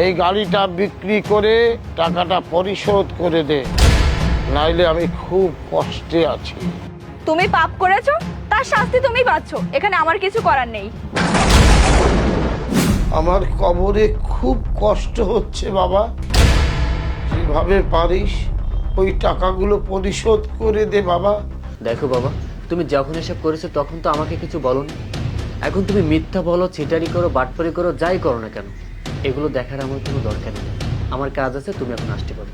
এই গাড়িটা বিক্রি করে টাকাটা পরিশোধ করে দে, নাইলে আমি খুব কষ্টে আছি। তুমি পাপ করেছো, তার শাস্তি তুমি পাচ্ছ, এখানে আমার কিছু করার নেই। আমার কবরে খুব কষ্ট হচ্ছে বাবা, যেভাবে পারিস ওই টাকাগুলো পরিশোধ করে দে বাবা। দেখো বাবা, তুমি যখন এসব করেছো তখন তো আমাকে কিছু বলোনি। এখন তুমি মিথ্যা বলো, ছিটারি করো, বাটপারি করো, যাই করো না কেন, এগুলো দেখার আমার কোনো দরকার নেই। আমার কাজ আছে, তুমি এখন আসতে পারো।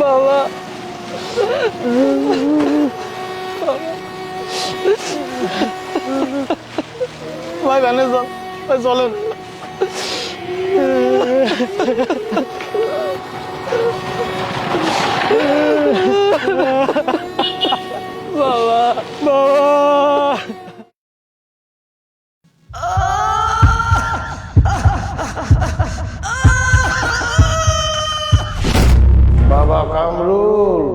বাবা, ভাই ভ্যানে চল, ভাই চলেন। বাবা, বাবা, বাবা কামরুল,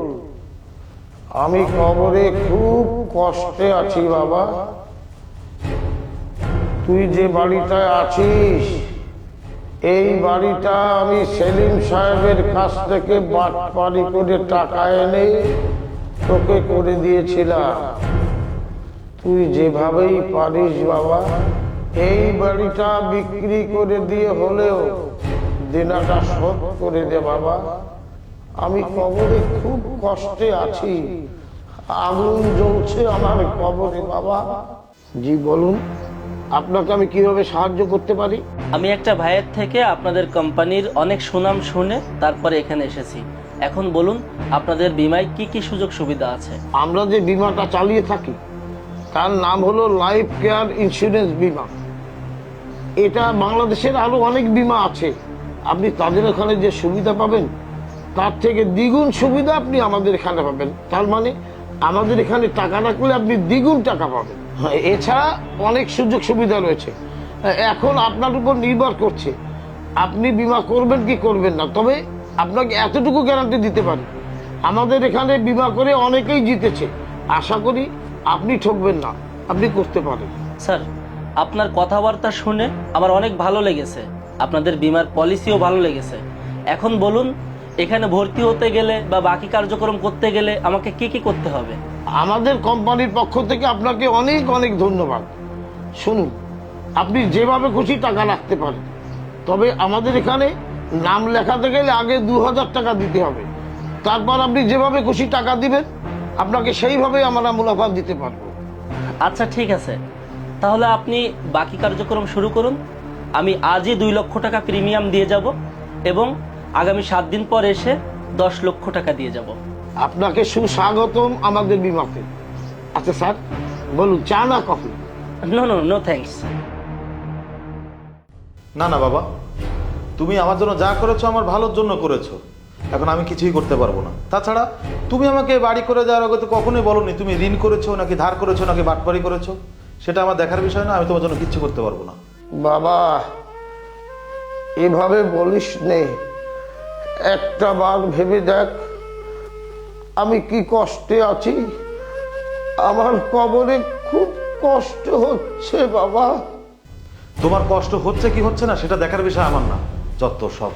আমি কবরে খুব কষ্টে আছি বাবা। তুই যে বাড়িটায় আছিস, এই বাড়িটা আমি সেলিম সাহেবের কাছ থেকে বাটপারি করে টাকা এনে তোকে করে দিয়েছিলাম। তুই যেভাবেই পারিস বাবা, এই বাড়িটা বিক্রি করে দিয়ে হলেও দেনাটা শোধ করে দে বাবা। আমি কবরে খুব কষ্টে আছি, আগুন জ্বলছে আমার কবরে বাবা। জি বলুন, আপনাকে আমি কিভাবে সাহায্য করতে পারি? আমি একটা ভাইয়ের থেকে আপনাদের কোম্পানির অনেক সুনাম শুনে তারপরে এখানে এসেছি। এখন বলুন, আপনাদের বীমায় কি কি সুযোগ সুবিধা আছে? আমরা যে বীমাটা চালিয়ে থাকি তার নাম হলো লাইফ কেয়ার ইন্স্যুরেন্স বীমা। এটা বাংলাদেশের আরো অনেক বীমা আছে, আপনি তাদের ওখানে যে সুবিধা পাবেন তার থেকে দ্বিগুণ সুবিধা আপনি আমাদের এখানে পাবেন। তার মানে আমাদের এখানে টাকা রাখলে আপনি দ্বিগুণ টাকা পাবেন। হ্যাঁ, এছাড়া অনেক সুযোগ সুবিধা রয়েছে। এখন আপনার উপর নির্ভর করছে আপনি বীমা করবেন কি করবেন না। তবে আপনাকে এতটুকু গ্যারান্টি দিতে পারি, আমাদের এখানে বীমা করে অনেকেই জিতেছে। আশা করি আপনি ঠকবেন না, আপনি করতে পারেন। স্যার, আপনার কথাবার্তা শুনে আমার অনেক ভালো লেগেছে, আপনাদের বীমার পলিসিও ভালো লেগেছে। এখন বলুন, এখানে ভর্তি হতে গেলে বা বাকি কার্যক্রম করতে গেলে আমাকে কি কি করতে হবে? আমাদের কোম্পানির পক্ষ থেকে আপনাকে অনেক অনেক ধন্যবাদ। শুনুন, আপনি যেভাবে খুশি টাকা রাখতে পারেন, তবে আমাদের এখানে নাম লেখাতে গেলে আগে 2000 টাকা দিতে হবে। তারপর আপনি যেভাবে খুশি টাকা দিবেন, আপনাকে সেইভাবে আমরা মুনাফা দিতে পারবো। আচ্ছা ঠিক আছে, তাহলে আপনি বাকি কার্যক্রম শুরু করুন। আমি আজই 2 লক্ষ টাকা প্রিমিয়াম দিয়ে যাব এবং আগামী 7 দিন পর এসে 10 লক্ষ টাকা দিয়ে যাব। আপনাকে সুস্বাগতম আমাদের বীমাতে। আচ্ছা স্যার, বলুন চা না coffee? No no no thanks. না না বাবা, তুমি আমার জন্য যা করেছো আমার ভালোর জন্য করেছো। এখন আমি কিছুই করতে পারবো না। তাছাড়া তুমি আমাকে বাড়ি করে যাওয়ার আগে তো কখনোই বলোনি তুমি ঋণ করেছো নাকি ধার করেছো নাকি বাটপারি করেছো। সেটা আমার দেখার বিষয় না, আমি তোমার জন্য কিচ্ছু করতে পারবো না। বাবা, এভাবে বলিস নে, একটা বার ভেবে দেখ আমি কি কষ্টে আছি। আমার কবরে খুব কষ্ট হচ্ছে বাবা। তোমার কষ্ট হচ্ছে কি হচ্ছে না সেটা দেখার বিষয় আমার না, যত সব।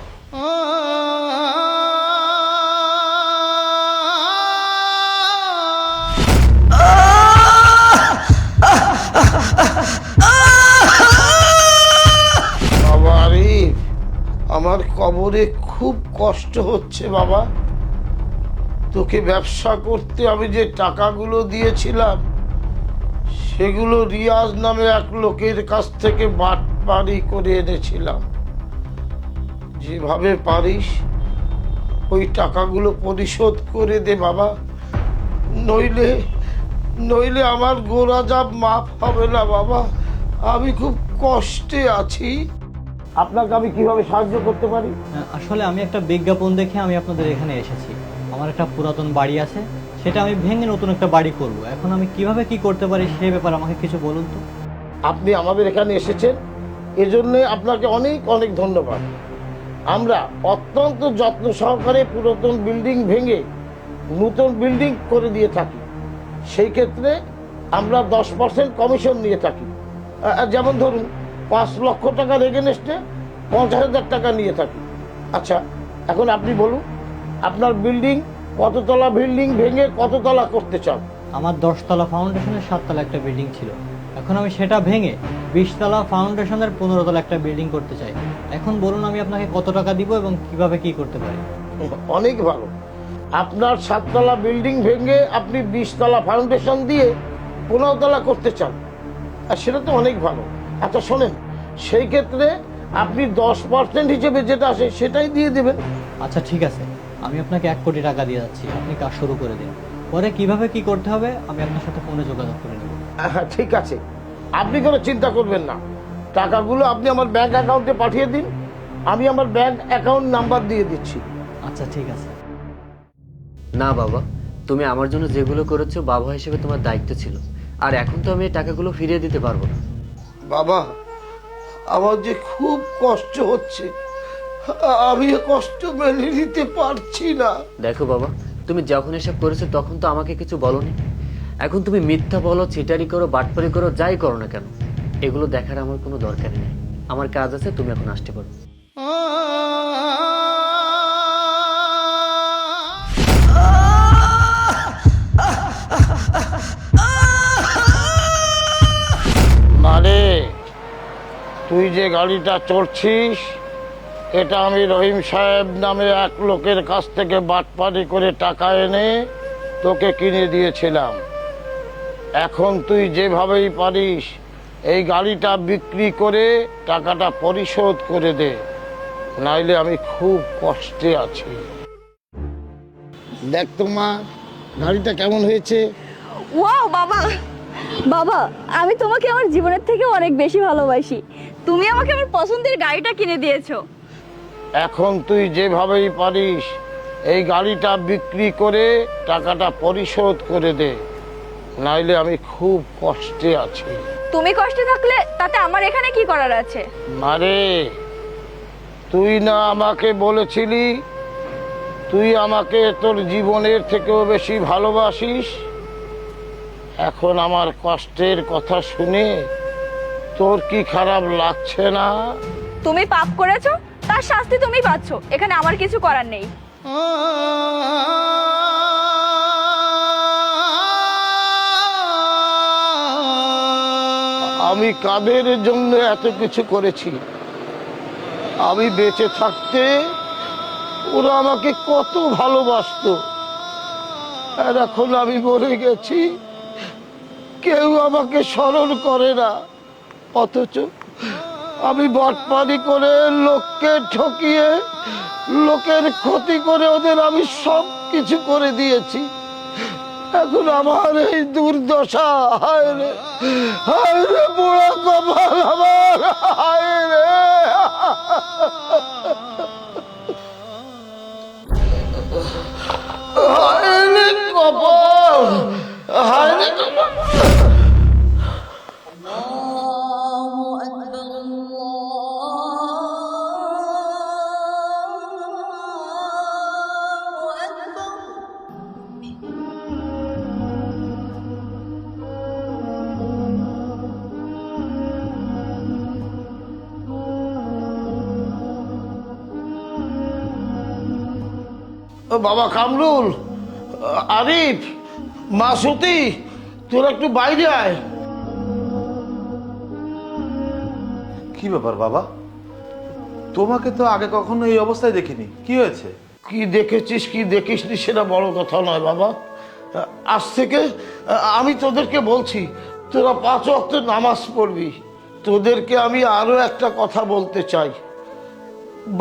বাবা রে, আমার কবরে খুব কষ্ট হচ্ছে বাবা। তোকে ব্যবসা করতে আমি যে টাকাগুলো দিয়েছিলাম সেগুলো রিয়াজ নামে এক লোকের কাছ থেকে বাটপারি করে এনেছিলাম। যেভাবে পারিস ওই টাকাগুলো পরিশোধ করে দে বাবা, নইলে নইলে আমার গোরাজাব মাফ হবে না বাবা। আমি খুব কষ্টে আছি। আপনাকে আমি কিভাবে সাহায্য করতে পারি? আসলে আমি একটা বিজ্ঞাপন দেখে আমি আপনাদের এখানে এসেছি। আমার একটা পুরাতন বাড়ি আছে, সেটা আমি ভেঙে নতুন একটা বাড়ি করব। এখন আমি কিভাবে কি করতে পারি সেই ব্যাপারে আমাকে কিছু বলুন তো। আপনি আমাদের এখানে এসেছেন, এজন্য আপনাকে অনেক অনেক ধন্যবাদ। আমরা অত্যন্ত যত্ন সহকারে পুরাতন বিল্ডিং ভেঙে নতুন বিল্ডিং করে দিয়ে থাকি, সেই ক্ষেত্রে আমরা 10% কমিশন নিয়ে থাকি। যেমন ধরুন 5 লক্ষ টাকার এগেনস্টে 50,000 টাকা নিয়ে থাকি। আচ্ছা, এখন আপনি বলুন আপনার বিল্ডিং কততলা বিল্ডিং ভেঙে কততলা করতে চান? আমার 10 তলা ফাউন্ডেশনের 7 তলা একটা বিল্ডিং ছিল, এখন আমি সেটা ভেঙে 20 তলা ফাউন্ডেশনের 15 তলা একটা বিল্ডিং করতে চাই। এখন বলুন আমি আপনাকে কত টাকা দিব এবং কিভাবে কি করতে পারি? অনেক ভালো। আপনার 7 তলা বিল্ডিং ভেঙে আপনি 20 তলা ফাউন্ডেশন দিয়ে 15 তলা করতে চান, আর সেটা তো অনেক ভালো। আচ্ছা শোনেন, সেই ক্ষেত্রে আপনি 10% হিসেবে যেটা আসে সেটাই দিয়ে দেবেন। আচ্ছা ঠিক আছে, আমি আপনাকে 1 কোটি টাকা দিয়ে যাচ্ছি, আপনি কাজ শুরু করে দিন। পরে কিভাবে কি করতে হবে আমি আপনার সাথে ফোনে যোগাযোগ করে নেব। ঠিক আছে, আপনি কোনো চিন্তা করবেন না। টাকাগুলো আপনি আমার ব্যাংক অ্যাকাউন্টে পাঠিয়ে দিন, আমি আমার ব্যাংক অ্যাকাউন্ট নাম্বার দিয়ে দিচ্ছি। আচ্ছা ঠিক আছে। না বাবা, তুমি আমার জন্য যেগুলো করেছো বাবা হিসেবে তোমার দায়িত্ব ছিল, আর এখন তো আমি এই টাকাগুলো ফিরিয়ে দিতে পারবো না। বাবা, আমার যে খুব কষ্ট হচ্ছে, আমি এ কষ্ট মেনে নিতে পারছি না। দেখো বাবা, তুমি যখন এসব করেছো তখন তো আমাকে কিছু বলোনি। এখন তুমি মিথ্যা বলো, চিটারি করো, বাটপারি করো, যাই করো না কেন, এগুলো দেখার আমার কোনো দরকারই নেই। আমার কাজ আছে, তুমি এখন আসতে পারো। মানে তুই যে গাড়িটা চড়ছিস, এটা আমি রহিম সাহেব নামে এক লোকের কাছ থেকে বাটপারি করে টাকা এনে তোকে কিনে দিয়েছিলাম। এখন তুই যেভাবেই পারিস এই গাড়িটা বিক্রি করে টাকাটা পরিশোধ করে দে, নাইলে আমি খুব কষ্টে আছি। দেখ তো মা, গাড়িটা কেমন হয়েছে? ওয়াও বাবা, বাবা আমি তোমাকে আমার জীবনের থেকে অনেক বেশি ভালোবাসি। তুমি আমাকে আমার পছন্দের গাড়িটা কিনে দিয়েছো। এখন তুই যেভাবেই পারিস এই গাড়িটা বিক্রি করে টাকাটা পরিশোধ করে দে, নাইলে আমি খুব কষ্টে আছি। তুমি কষ্টে থাকলে তাতে আমার এখানে কি করার আছে? আরে তুই না আমাকে বলেছিলি তুই আমাকে তোর জীবনের থেকেও বেশি ভালোবাসিস? এখন আমার কষ্টের কথা শুনে তোর কি খারাপ লাগছে না? তুমি পাপ করেছো, তার শাস্তি তুমি পাচ্ছ, এখানে আমার কিছু করার নেই। আমি কাদের জন্য এত কিছু করেছি? আমি বেঁচে থাকতে ওরা আমাকে কত ভালোবাসতো, আর এখন আমি মরে গেছি, কেউ আমাকে স্মরণ করে না। অথচ আমি বাটপারি করে, লোককে ঠকিয়ে, লোকের ক্ষতি করে ওদের আমি সব কিছু করে দিয়েছি। এখন আমার এই দুর্দশা, হায় রে, হায় রে পোড়া কপাল আমার, হায় রে। হায় রে কপাল, হায় রে কপাল। বাবা কামরুল, আরিফ, মাসুতি, তোরা একটু বাইরে আয়। কি ব্যাপার বাবা, তোমাকে তো আগে কখনো এই অবস্থায় দেখিনি, কি হয়েছে? কি দেখেছিস কি দেখিসনি সেটা বড় কথা নয় বাবা। আজ থেকে আমি তোদেরকে বলছি তোরা 5 ওয়াক্ত নামাজ পড়বি। তোদেরকে আমি আরো একটা কথা বলতে চাই,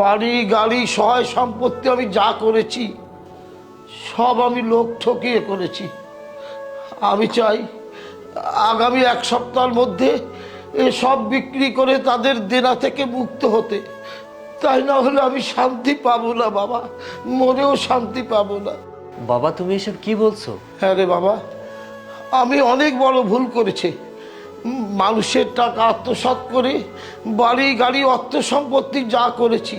বাড়ি গাড়ি সহায় সম্পত্তি আমি যা করেছি সব আমি লোক ঠকিয়ে করেছি। আমি চাই আগামী 1 সপ্তাহের মধ্যে এসব বিক্রি করে তাদের দেনা থেকে মুক্ত হতে, তাই না হলে আমি শান্তি পাবো না বাবা, মনেও শান্তি পাবো না। বাবা তুমি এসব কি বলছো? হ্যাঁ রে বাবা, আমি অনেক বড় ভুল করেছি। মানুষের টাকা আত্মসাৎ করে বাড়ি গাড়ি অর্থ সম্পত্তি যা করেছি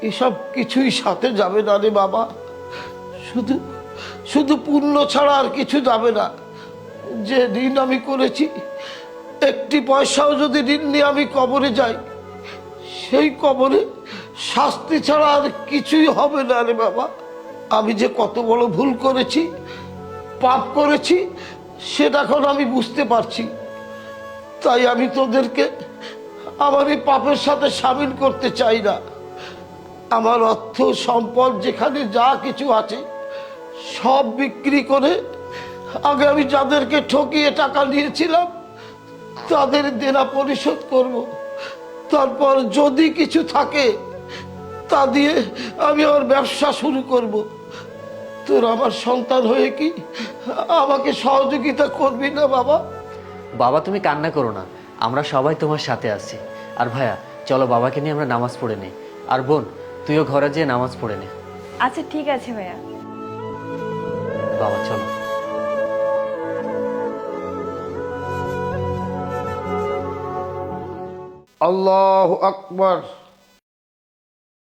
এসব কিছুই সাথে যাবে না রে বাবা। শুধু শুধু পুণ্য ছাড়া আর কিছু যাবে না। যে ঋণ আমি করেছি, একটি পয়সাও যদি ঋণ নিয়ে আমি কবরে যাই, সেই কবরে শাস্তি ছাড়া আর কিছুই হবে না রে বাবা। আমি যে কত বড় ভুল করেছি, পাপ করেছি, সেটা এখন আমি বুঝতে পারছি। তাই আমি তোদেরকে আমার এই পাপের সাথে সামিল করতে চাই না। আমার অর্থ সম্পদ যেখানে যা কিছু আছে সব বিক্রি করে আগে আমি যাদেরকে ঠকিয়ে টাকা নিয়েছিলাম তাদের দেনা পরিশোধ করব। তারপর যদি কিছু থাকে তা দিয়ে আমি আমার ব্যবসা শুরু করব। তোর আমার সন্তান হয়ে কি আমাকে সহযোগিতা করবি না বাবা? বাবা তুমি কান্না করো না, আমরা সবাই তোমার সাথে আছি। আর ভাইয়া চলো বাবাকে নিয়ে আমরা নামাজ পড়ে নিই। আর বোন তুইও ঘরে যেয়ে নামাজ পড়ে নে। আচ্ছা ঠিক আছে ভাইয়া। বাবা চলো। আল্লাহু আকবার।